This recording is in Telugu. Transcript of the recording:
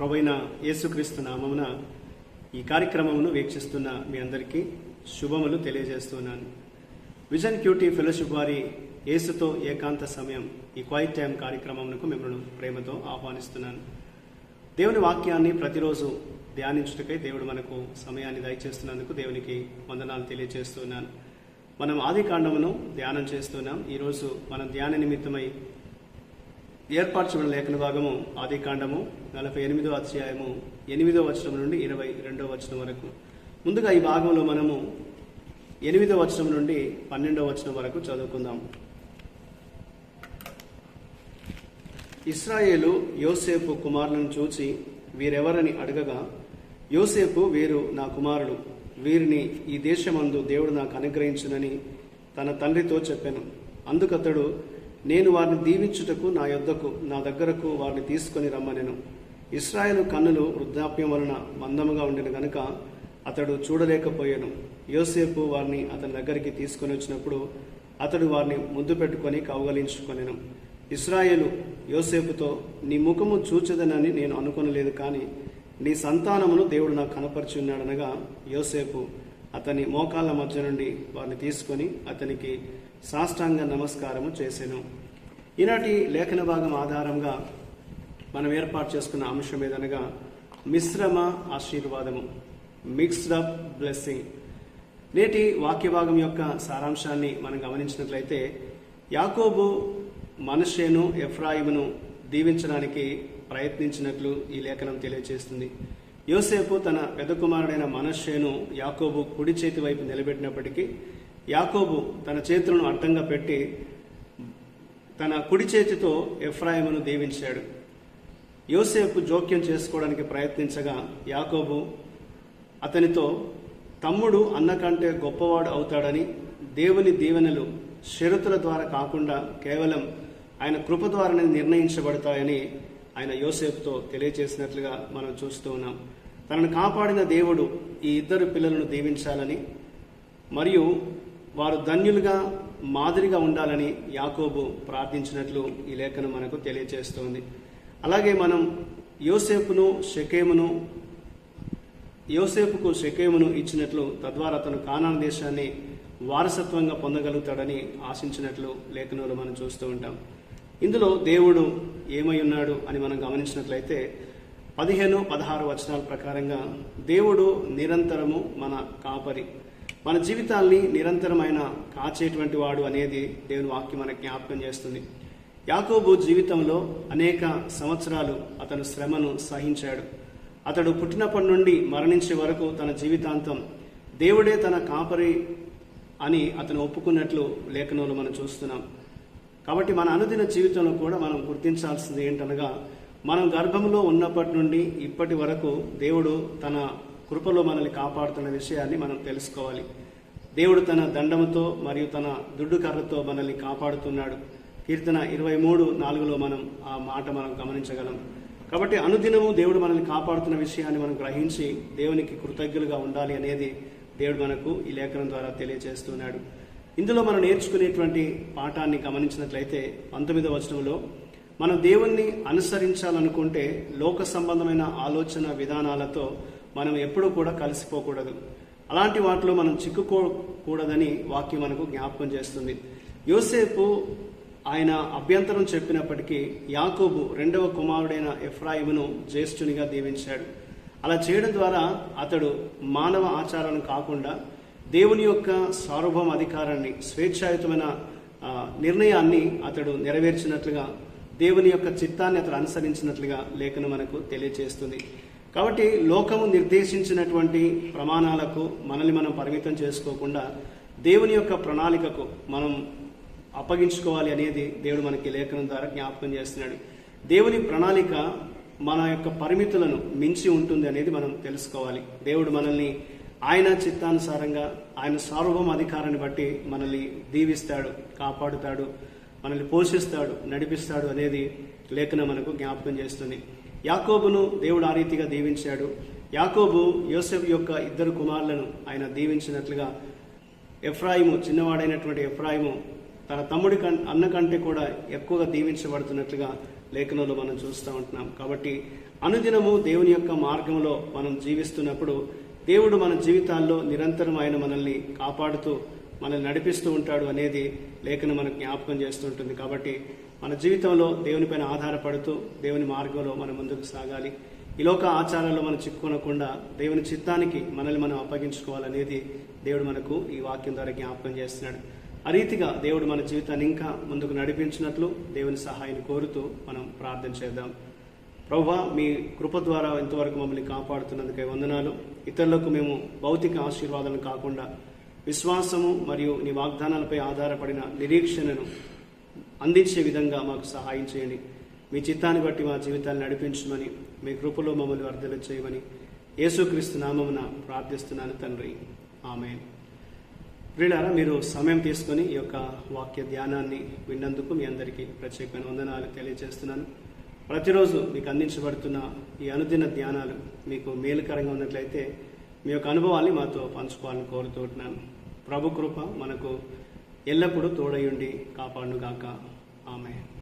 ప్రభువైన యేసుక్రీస్తు నామమున ఈ కార్యక్రమమును వీక్షిస్తున్న మీ అందరికీ శుభములు తెలియజేస్తున్నాను. విజన్ క్యూటీ ఫెలోషిప్ వారి యేసుతో ఏకాంత సమయం ఈ క్వైట్ టైం కార్యక్రమమునకు మిమ్మల్ని ప్రేమతో ఆహ్వానిస్తున్నాను. దేవుని వాక్యాన్ని ప్రతిరోజు ధ్యానించుటకై దేవుడు మనకు సమయాన్ని దయచేస్తున్నందుకు దేవునికి వందనాలు తెలియజేస్తున్నాను. మనం ఆది కాండమును ధ్యానం చేస్తున్నాం. ఈరోజు మనం ధ్యాన నిమిత్తమై ఏర్పాటు చేయబడిన లేఖన భాగము ఆది కాండము 48వ అధ్యాయము 8వ వచనం నుండి 22వ వచనం వరకు. ముందుగా ఈ భాగంలో మనము 8వ వచనం నుండి 12వ వచనం వరకు చదువుకుందాం. ఇశ్రాయేలు యోసేపు కుమారులను చూచి వీరెవరని అడగగా, యోసేపు, వీరు నా కుమారులు, వీరిని ఈ దేశమందు దేవుడు నాకు అనుగ్రహించునని తన తండ్రితో చెప్పాను. అందుకతడు, నేను వారిని దీవించుటకు నా దగ్గరకు వారిని తీసుకొని రమ్మనెను. ఇశ్రాయేలు కన్నులు వృద్ధాప్యం వలన మందముగా ఉండిన గనుక అతడు చూడలేకపోయాను. యోసేపు వారిని అతని దగ్గరికి తీసుకొని వచ్చినప్పుడు అతడు వారిని ముద్దు పెట్టుకొని కౌగలించుకొనెను. ఇశ్రాయేలు యోసేపుతో, నీ ముఖము చూచెదనని నేను అనుకొనలేదు, కానీ నీ సంతానమును దేవుడు నాకు కనపరిచి ఉన్నాడనగా, యోసేపు అతని మోకాళ్ళ మధ్య నుండి వారిని తీసుకొని అతనికి సాష్టాంగ నమస్కారము చేసెను. ఈనాటి లేఖన భాగం ఆధారంగా మనం ఏర్పాటు చేసుకున్న అంశం ఏదనగా మిశ్రమ ఆశీర్వాదము, మిక్స్డ్ అప్ బ్లెస్సింగ్. నేటి వాక్య భాగం యొక్క సారాంశాన్ని మనం గమనించినట్లయితే, యాకోబు మనష్షేను ఎఫ్రాయిమును దీవించడానికి ప్రయత్నించినట్లు ఈ లేఖనం తెలియజేస్తుంది. యోసేపు తన పెద్ద కుమారుడైన మనష్షేను యాకోబు కుడి చేతి వైపు నిలబెట్టినప్పటికీ యాకోబు తన చేతులను అడ్డంగా పెట్టి తన కుడి చేతితో ఎఫ్రాయిమును దీవించాడు. యోసేపు జోక్యం చేసుకోవడానికి ప్రయత్నించగా యాకోబు అతనితో, తమ్ముడు అన్నకంటే గొప్పవాడు అవుతాడని, దేవుని దీవెనలు షరతుల ద్వారా కాకుండా కేవలం ఆయన కృప ద్వారానే నిర్ణయించబడతాయని ఆయన యోసేపుతో తెలియజేసినట్లుగా మనం చూస్తూ ఉన్నాం. తనను కాపాడిన దేవుడు ఈ ఇద్దరు పిల్లలను దీవించాలని మరియు వారు ధన్యులుగా మాదిరిగా ఉండాలని యాకోబు ప్రార్థించినట్లు ఈ లేఖనం మనకు తెలియజేస్తోంది. అలాగే మనం యోసేపుకు షెకెమును ఇచ్చినట్లు తద్వారా తను కానాను దేశాన్ని వారసత్వంగా పొందగలుగుతాడని ఆశించినట్లు లేఖనంలో మనం చూస్తూ ఉంటాం. ఇందులో దేవుడు ఏమై ఉన్నాడు అని మనం గమనించినట్లయితే 15-16 వచనాల ప్రకారంగా దేవుడు నిరంతరము మన కాపరి, మన జీవితాల్ని నిరంతరమైన కాచేటువంటి వాడు అనేది దేవుని వాక్యం మనకు జ్ఞాపకం చేస్తుంది. యాకోబు జీవితంలో అనేక సంవత్సరాలు అతను శ్రమను సహించాడు. అతడు పుట్టినప్పటి నుండి మరణించే వరకు తన జీవితాంతం దేవుడే తన కాపరి అని అతను ఒప్పుకున్నట్లు లేఖనంలో మనం చూస్తున్నాం. కాబట్టి మన అనుదిన జీవితంలో కూడా మనం గుర్తించాల్సింది ఏంటనగా, మనం గర్భంలో ఉన్నప్పటి నుండి ఇప్పటి వరకు దేవుడు తన కృపలో మనల్ని కాపాడుతున్న విషయాన్ని మనం తెలుసుకోవాలి. దేవుడు తన దండముతో మరియు తన దుడ్డు కర్రతో మనల్ని కాపాడుతున్నాడు. కీర్తన 23:4లో మనం ఆ మాట మనం గమనించగలం. కాబట్టి అనుదినము దేవుడు మనల్ని కాపాడుతున్న విషయాన్ని మనం గ్రహించి దేవునికి కృతజ్ఞులుగా ఉండాలి అనేది దేవుడు మనకు ఈ లేఖనం ద్వారా తెలియజేస్తున్నాడు. ఇందులో మనం నేర్చుకునేటువంటి పాఠాన్ని గమనించినట్లయితే 19వ వచనంలో, మనం దేవుణ్ణి అనుసరించాలనుకుంటే లోక సంబంధమైన ఆలోచన విధానాలతో మనం ఎప్పుడూ కూడా కలిసిపోకూడదు. అలాంటి వాటిలో మనం చిక్కుకోకూడదని వాక్యం మనకు జ్ఞాపకం చేస్తుంది. యోసేపు ఆయన అభ్యంతరం చెప్పినప్పటికీ యాకోబు 2వ కుమారుడైన ఎఫ్రాయిమును జ్యేష్ఠునిగా దీవించాడు. అలా చేయడం ద్వారా అతడు మానవ ఆచారాలను కాకుండా దేవుని యొక్క సార్వభౌమ అధికారాన్ని, స్వేచ్ఛాయుతమైన నిర్ణయాన్ని అతడు నెరవేర్చినట్లుగా, దేవుని యొక్క చిత్తాన్ని అతడు అనుసరించినట్లుగా లేఖనం మనకు తెలియజేస్తుంది. కాబట్టి లోకము నిర్దేశించినటువంటి ప్రమాణాలకు మనల్ని మనం పరిమితం చేసుకోకుండా దేవుని యొక్క ప్రణాళికకు మనం అప్పగించుకోవాలి అనేది దేవుడు మనకి లేఖనం ద్వారా జ్ఞాపకం చేస్తున్నాడు. దేవుని ప్రణాళిక మన యొక్క పరిమితులను మించి ఉంటుంది అనేది మనం తెలుసుకోవాలి. దేవుడు మనల్ని ఆయన చిత్తానుసారంగా, ఆయన సార్వభౌమ అధికారాన్ని బట్టి మనల్ని దీవిస్తాడు, కాపాడుతాడు, మనల్ని పోషిస్తాడు, నడిపిస్తాడు అనేది లేఖనం మనకు జ్ఞాపకం చేస్తుంది. యాకోబును దేవుడు ఆ రీతిగా దీవించాడు. యాకోబు యోసేపు యొక్క ఇద్దరు కుమారులను ఆయన దీవించినట్లుగా ఎఫ్రాయిము, చిన్నవాడైనటువంటి ఎఫ్రాయిము తన తమ్ముడి అన్న కంటే కూడా ఎక్కువగా దీవించబడుతున్నట్లుగా లేఖనంలో మనం చూస్తూ ఉంటున్నాం. కాబట్టి అనుదినము దేవుని యొక్క మార్గంలో మనం జీవిస్తున్నప్పుడు దేవుడు మన జీవితాల్లో నిరంతరం ఆయన మనల్ని కాపాడుతూ మనల్ని నడిపిస్తూ ఉంటాడు అనేది లేఖనం మనకు జ్ఞాపకం చేస్తుంటుంది. కాబట్టి మన జీవితంలో దేవునిపైన ఆధారపడుతూ దేవుని మార్గంలో మనం ముందుకు సాగాలి. ఈ లోక ఆచారాల్లో మనం చిక్కుకోనకుండా దేవుని చిత్తానికి మనల్ని మనం అప్పగించుకోవాలనేది దేవుడు మనకు ఈ వాక్యం ద్వారా జ్ఞాపకం చేస్తున్నాడు. ఆ రీతిగా దేవుడు మన జీవితాన్ని ఇంకా ముందుకు నడిపించినట్లు దేవుని సహాయాన్ని కోరుతూ మనం ప్రార్థన చేద్దాం. ప్రభువా, మీ కృప ద్వారా ఇంతవరకు మమ్మల్ని కాపాడుతున్నందుకే వందనాలు. ఇతరులకు మేము భౌతిక ఆశీర్వాదాలను కాకుండా విశ్వాసము మరియు నీ వాగ్దానాలపై ఆధారపడిన నిరీక్షణను అందించే విధంగా మాకు సహాయం చేయండి. మీ చిత్తాన్ని బట్టి మా జీవితాన్ని నడిపించమని, మీ కృపలో మమ్మల్ని వర్ధల చేయమని యేసుక్రీస్తు నామమున ప్రార్థిస్తున్నాను తండ్రి. ఆమేన్. ప్రియులారా, మీరు సమయం తీసుకొని ఈ యొక్క వాక్య ధ్యానాన్ని విన్నందుకు మీ అందరికీ ప్రత్యేకమైన వందనాలు తెలియజేస్తున్నాను. ప్రతిరోజు మీకు అందించబడుతున్న ఈ అనుదిన ధ్యానాలు మీకు మేలుకరంగా ఉన్నట్లయితే మీ యొక్క అనుభవాన్ని మాతో పంచుకోవాలని కోరుతుంటున్నాను. ప్రభు కృప మనకు ఎల్లప్పుడూ తోడయుండి కాపాడునుగాక. ఆమేన్.